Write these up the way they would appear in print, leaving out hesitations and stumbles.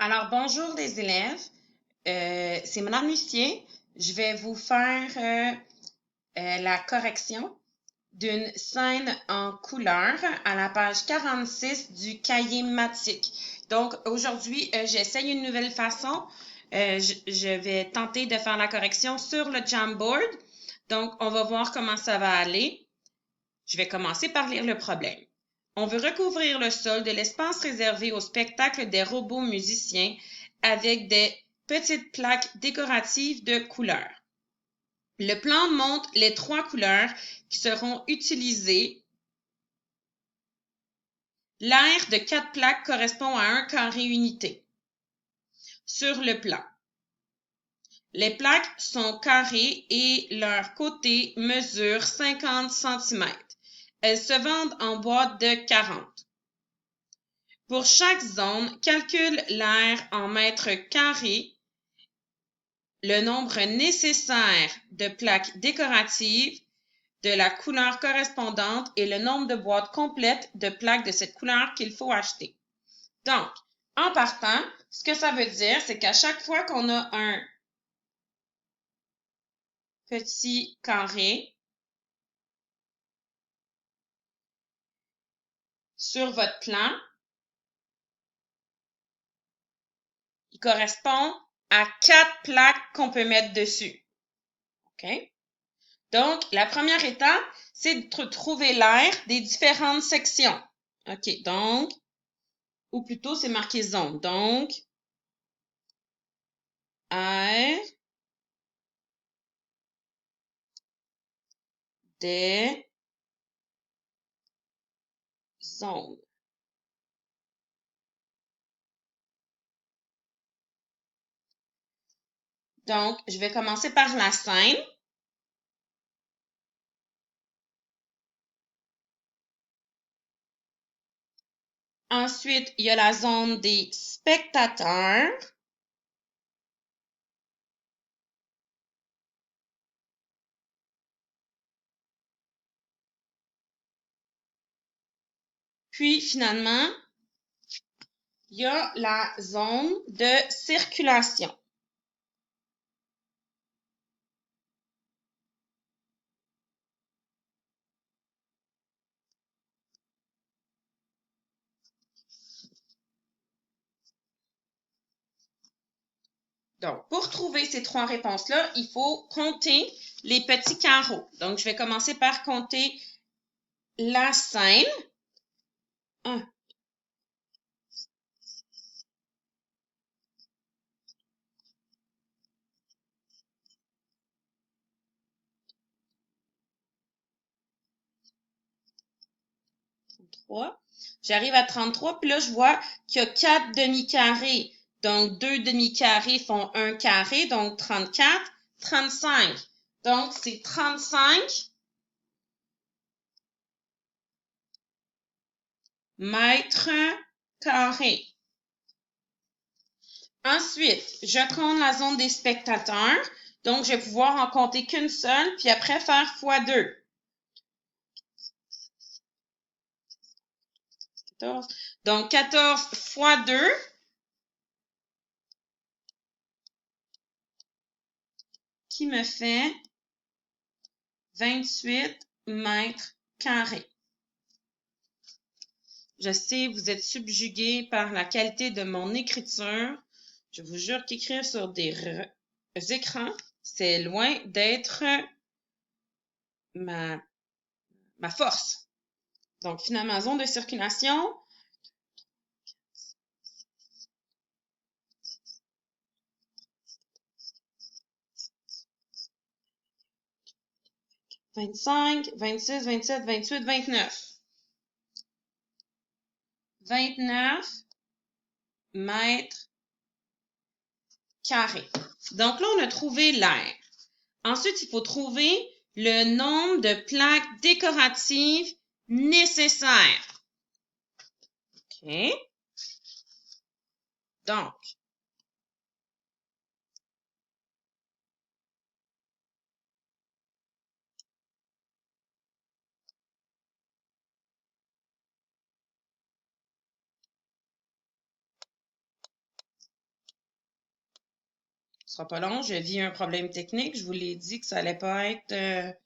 Alors, bonjour les élèves. C'est Madame Lucier. Je vais vous faire la correction d'une scène en couleur à la page 46 du cahier mathématique. Donc, aujourd'hui, j'essaye une nouvelle façon. Je vais tenter de faire la correction sur le Jamboard. Donc, on va voir comment ça va aller. Je vais commencer par lire le problème. On veut recouvrir le sol de l'espace réservé au spectacle des robots musiciens avec des petites plaques décoratives de couleurs. Le plan montre les 3 couleurs qui seront utilisées. L'aire de 4 plaques correspond à un carré unité. Sur le plan, les plaques sont carrées et leurs côtés mesurent 50 cm. Elles se vendent en boîte de 40. Pour chaque zone, calcule l'aire en mètres carrés, le nombre nécessaire de plaques décoratives de la couleur correspondante et le nombre de boîtes complètes de plaques de cette couleur qu'il faut acheter. Donc, en partant, ce que ça veut dire, c'est qu'à chaque fois qu'on a un petit carré sur votre plan, il correspond à 4 plaques qu'on peut mettre dessus. OK? Donc, la première étape, c'est de trouver l'aire des différentes sections. OK, donc, ou plutôt, c'est marqué zone. Donc, aire des zones. Donc, je vais commencer par la scène. Ensuite, il y a la zone des spectateurs. Puis, finalement, il y a la zone de circulation. Donc, pour trouver ces 3 réponses-là, il faut compter les petits carreaux. Donc, je vais commencer par compter la scène. 1, 3. J'arrive à 33, puis là, je vois qu'il y a 4 demi-carrés. Donc, 2 demi-carrés font un carré, donc 34, 35. Donc, c'est 35 mètres carrés. Ensuite, je compte la zone des spectateurs. Donc, je vais pouvoir en compter qu'une seule, puis après faire x2. 14. Donc, 14 fois 2, qui me fait 28 mètres carrés. Je sais, vous êtes subjugués par la qualité de mon écriture. Je vous jure qu'écrire sur des écrans, c'est loin d'être ma force. Donc, finalement, zone de circulation. « 25, 26, 27, 28, 29. 29 mètres carrés. Donc là, on a trouvé l'aire. Ensuite, il faut trouver le nombre de plaques décoratives nécessaires. OK? Donc, sera pas long. Je vis un problème technique. Je vous l'ai dit que ça allait pas être...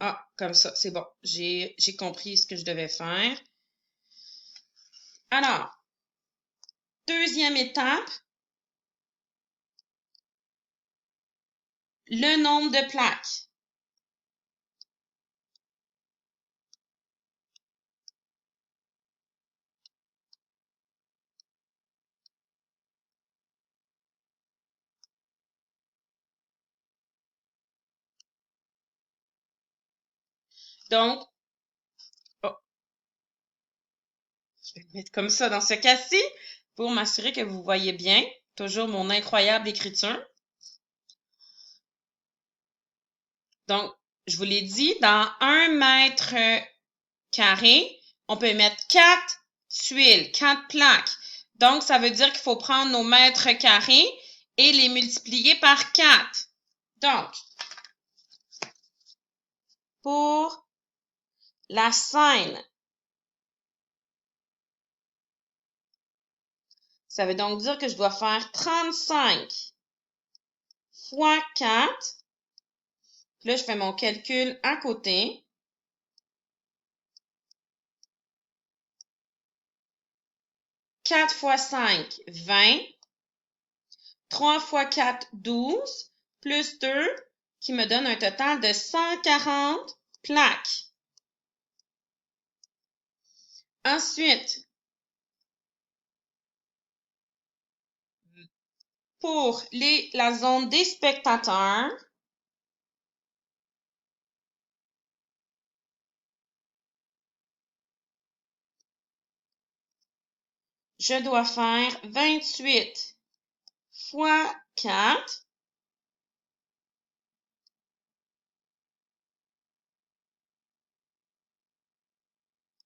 Ah, comme ça, c'est bon. J'ai compris ce que je devais faire. Alors, deuxième étape, le nombre de plaques. Donc, oh, je vais le mettre comme ça dans ce cas-ci pour m'assurer que vous voyez bien. Toujours mon incroyable écriture. Donc, je vous l'ai dit, dans 1 mètre carré, on peut mettre 4 tuiles, 4 plaques. Donc, ça veut dire qu'il faut prendre nos mètres carrés et les multiplier par 4. Donc, pour la scène, ça veut donc dire que je dois faire 35 fois 4. Là, je fais mon calcul à côté. 4 fois 5, 20. 3 fois 4, 12. Plus 2, qui me donne un total de 140 plaques. Ensuite, pour la zone des spectateurs, je dois faire 28 fois 4.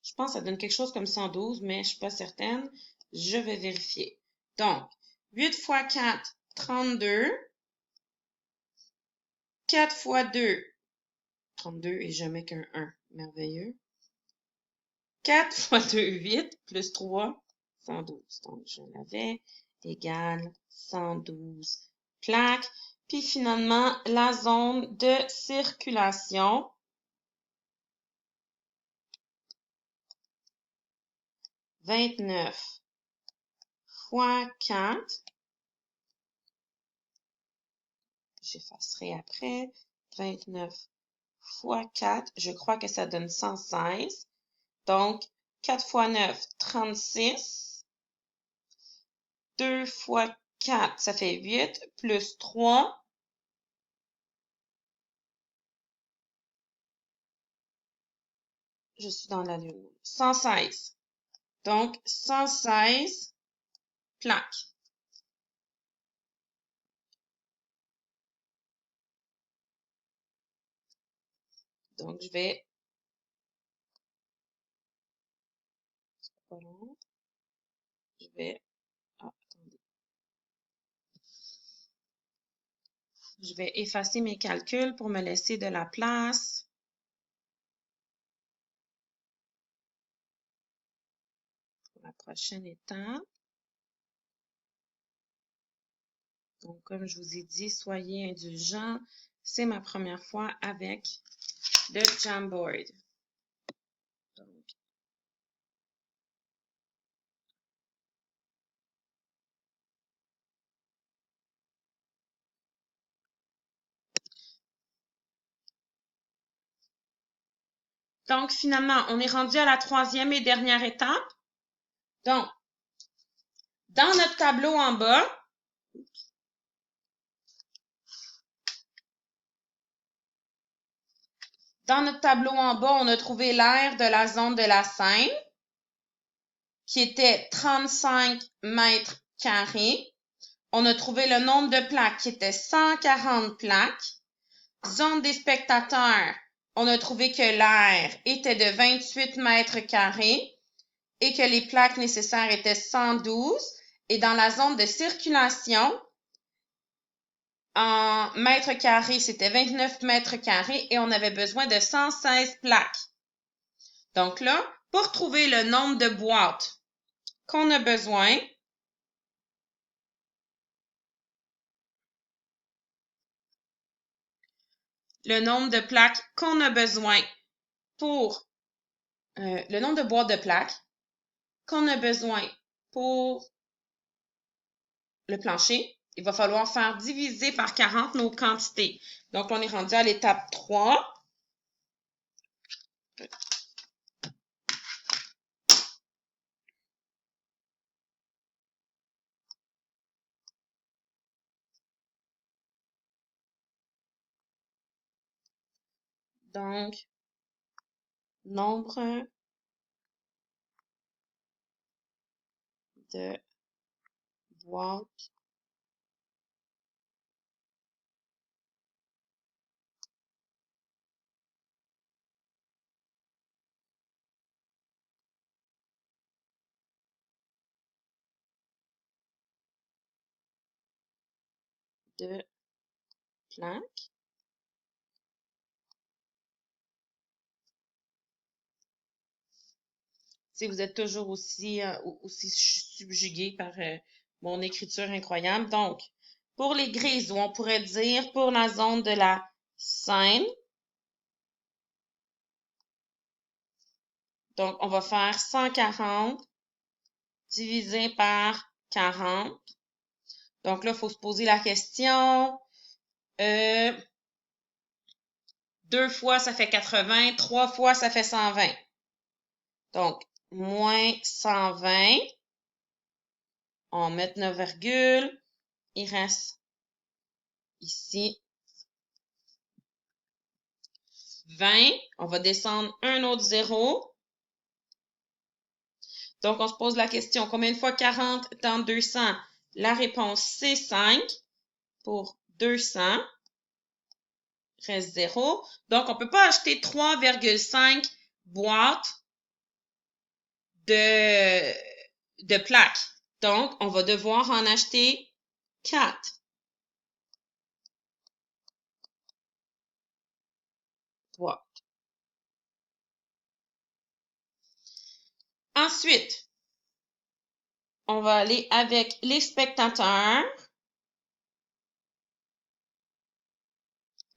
Je pense que ça donne quelque chose comme 112, mais je ne suis pas certaine. Je vais vérifier. Donc, 8 fois 4, 32. 4 fois 2, 32 et jamais qu'un 1. Merveilleux. 4 fois 2, 8, plus 3, 112. Donc, je l'avais, égale 112 plaques. Puis finalement, la zone de circulation. « 29 fois 4. » J'effacerai après. 29 fois 4. Je crois que ça donne 116. Donc, 4 fois 9, 36. 2 fois 4, ça fait 8, plus 3. Je suis dans la lune. 116. Donc, 116 plaques. Donc, je vais... C'est pas long. Je vais... Ah, attendez. Je vais effacer mes calculs pour me laisser de la place. Pour la prochaine étape. Donc, comme je vous ai dit, soyez indulgents. C'est ma première fois avec le Jamboard. Donc, finalement, on est rendu à la troisième et dernière étape. Donc, dans notre tableau en bas, on a trouvé l'aire de la zone de la Seine, qui était 35 mètres carrés. On a trouvé le nombre de plaques, qui était 140 plaques. Zone des spectateurs, on a trouvé que l'aire était de 28 mètres carrés et que les plaques nécessaires étaient 112. Et dans la zone de circulation, en mètres carrés, c'était 29 mètres carrés et on avait besoin de 116 plaques. Donc là, pour trouver le nombre de boîtes qu'on a besoin, le nombre de plaques qu'on a besoin pour le nombre de boîtes de plaques qu'on a besoin pour le plancher. Il va falloir faire diviser par 40 nos quantités. Donc, on est rendu à l'étape 3. Donc, nombre de boîtes de plaques. Si vous êtes toujours aussi subjugué par mon écriture incroyable. Donc, pour les grises, on pourrait dire pour la zone de la Seine. Donc, on va faire 140 divisé par 40. Donc là, il faut se poser la question. 2 fois, ça fait 80. 3 fois, ça fait 120. Donc, moins 120. On met 9 virgules. Il reste ici 20. On va descendre un autre 0. Donc, on se pose la question, combien de fois 40 dans 200? La réponse, c'est 5 pour 200. Reste 0. Donc, on ne peut pas acheter 3,5 boîtes de plaques. Donc, on va devoir en acheter 4. Boîtes. Ensuite, on va aller avec les spectateurs.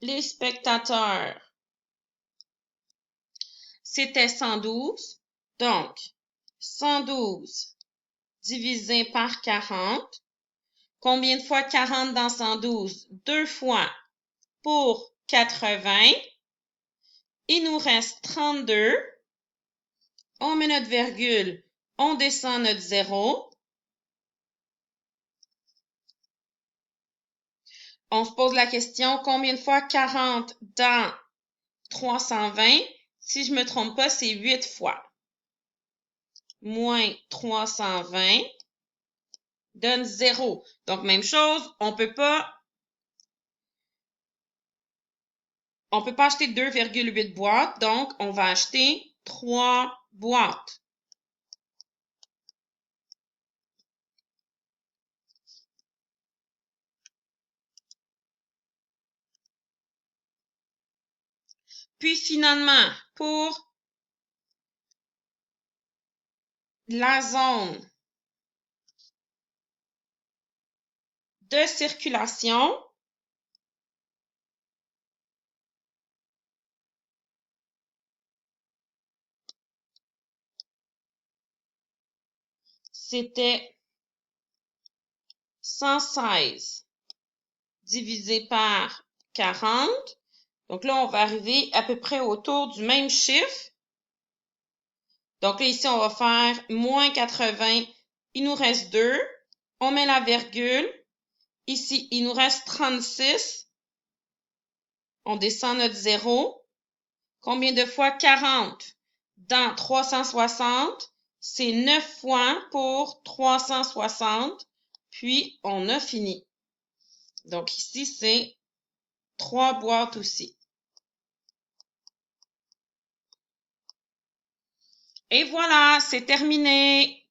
Les spectateurs, c'était 112. Donc, 112 divisé par 40. Combien de fois 40 dans 112? 2 fois pour 80. Il nous reste 32. On met notre virgule. On descend notre 0. On se pose la question, combien de fois 40 dans 320? Si je ne me trompe pas, c'est 8 fois. Moins 320 donne 0. Donc, même chose, on ne peut pas acheter 2,8 boîtes. Donc, on va acheter 3 boîtes. Puis, finalement, pour la zone de circulation, c'était 116 divisé par 40. Donc là, on va arriver à peu près autour du même chiffre. Donc là, ici, on va faire moins 80. Il nous reste 2. On met la virgule. Ici, il nous reste 36. On descend notre 0. Combien de fois 40 dans 360? C'est 9 fois pour 360. Puis, on a fini. Donc ici, c'est 3 boîtes aussi. Et voilà, c'est terminé.